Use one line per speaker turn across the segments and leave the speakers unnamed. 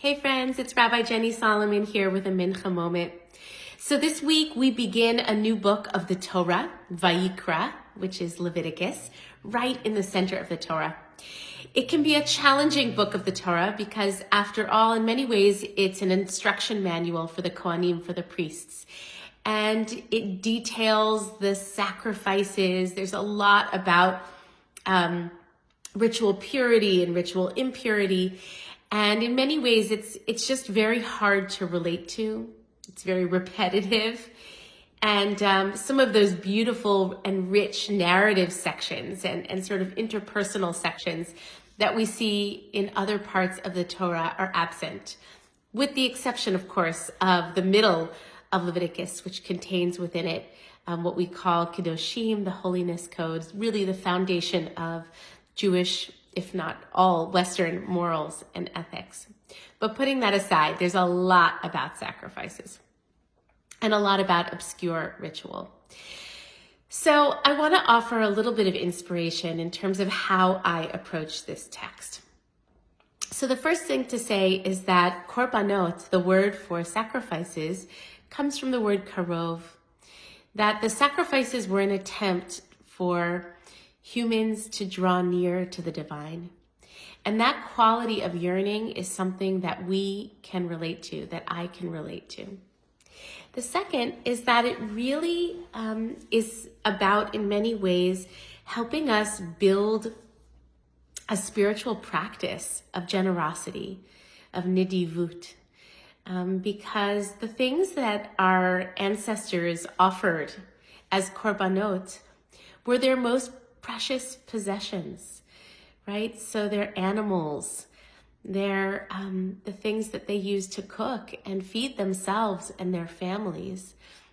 Hey friends, it's Rabbi Jenny Solomon here with a Mincha Moment. So this week we begin a new book of the Torah, Vayikra, which is Leviticus, right in the center of the Torah. It can be a challenging book of the Torah because after all, in many ways, it's an instruction manual for the Kohanim, for the priests. And it details the sacrifices. There's a lot about ritual purity and ritual impurity. And in many ways, it's just very hard to relate to. It's very repetitive. And some of those beautiful and rich narrative sections and sort of interpersonal sections that we see in other parts of the Torah are absent, with the exception, of course, of the middle of Leviticus, which contains within it what we call Kedoshim, the holiness codes, really the foundation of Jewish, if not all, Western morals and ethics. But putting that aside, there's a lot about sacrifices and a lot about obscure ritual. So I want to offer a little bit of inspiration in terms of how I approach this text. So the first thing to say is that korbanot, the word for sacrifices, comes from the word karov, that the sacrifices were an attempt for humans to draw near to the divine. And that quality of yearning is something that we can relate to, that I can relate to. The second is that it really is about, in many ways, helping us build a spiritual practice of generosity, of nidivut, because the things that our ancestors offered as korbanot were their most precious possessions, right? So they're animals, they're the things that they use to cook and feed themselves and their families.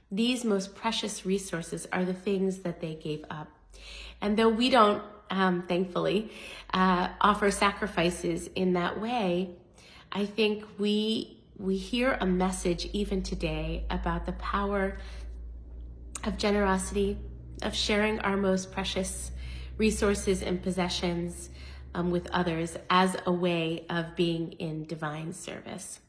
These most precious resources are the things that they gave up. And though we don't, thankfully, offer sacrifices in that way, I think we hear a message even today about the power of generosity, of sharing our most precious resources and possessions with others as a way of being in divine service.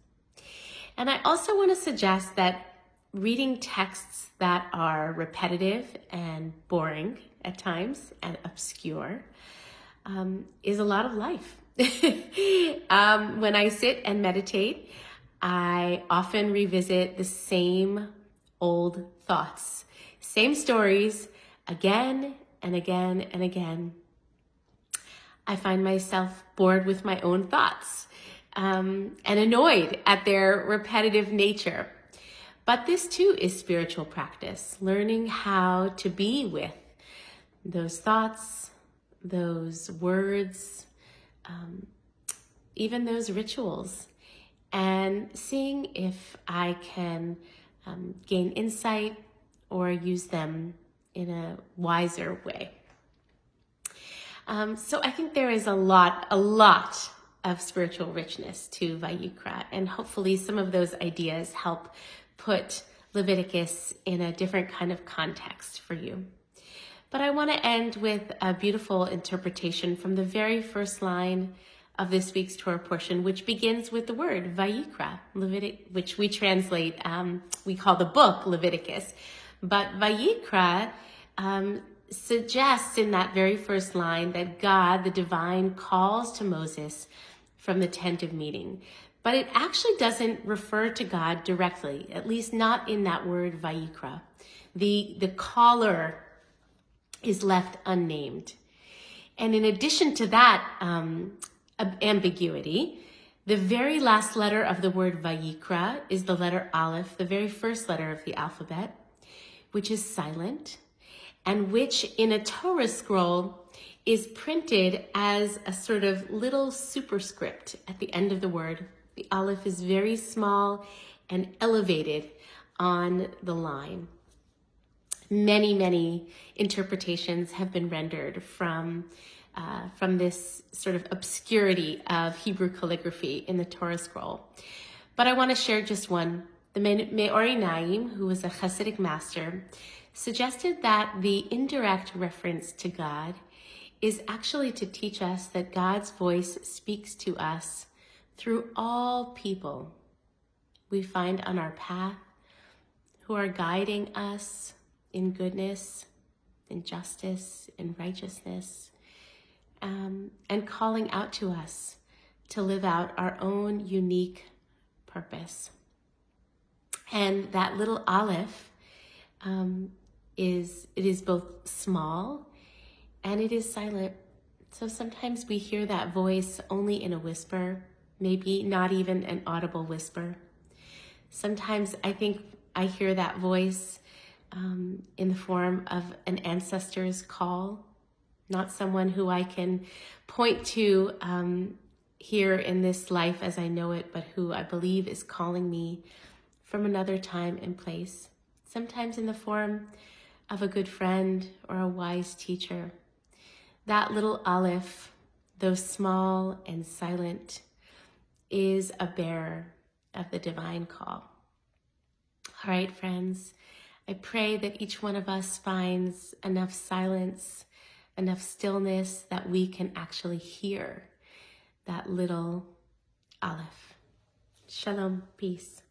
And I also want to suggest that reading texts that are repetitive and boring at times and obscure is a lot of life. When I sit and meditate, I often revisit the same old thoughts, same stories again and again and again. I find myself bored with my own thoughts and annoyed at their repetitive nature. But this too is spiritual practice, learning how to be with those thoughts, those words, even those rituals, and seeing if I can gain insight or use them in a wiser way. So I think there is a lot of spiritual richness to Vayikra, and hopefully some of those ideas help put Leviticus in a different kind of context for you. But I want to end with a beautiful interpretation from the very first line of this week's Torah portion, which begins with the word Vayikra, which we translate, we call the book Leviticus. But Vayikra suggests in that very first line that God, the divine, calls to Moses from the tent of meeting. But it actually doesn't refer to God directly, at least not in that word Vayikra. The caller is left unnamed. And in addition to that ambiguity, the very last letter of the word Vayikra is the letter Alef, the very first letter of the alphabet, which is silent, and which in a Torah scroll is printed as a sort of little superscript at the end of the word. The Aleph is very small and elevated on the line. Many interpretations have been rendered from this sort of obscurity of Hebrew calligraphy in the Torah scroll. But I want to share just one. The Me'ori Naim, who was a Hasidic master, suggested that the indirect reference to God is actually to teach us that God's voice speaks to us through all people we find on our path who are guiding us in goodness, in justice, in righteousness, and calling out to us to live out our own unique purpose. And that little Alef is both small and it is silent. So sometimes we hear that voice only in a whisper, maybe not even an audible whisper. Sometimes I think I hear that voice in the form of an ancestor's call, not someone who I can point to here in this life as I know it, but who I believe is calling me from another time and place. Sometimes in the form of a good friend or a wise teacher. That little Alef, though small and silent, is a bearer of the divine call. All right, friends, I pray that each one of us finds enough silence, enough stillness that we can actually hear that little Alef. Shalom, peace.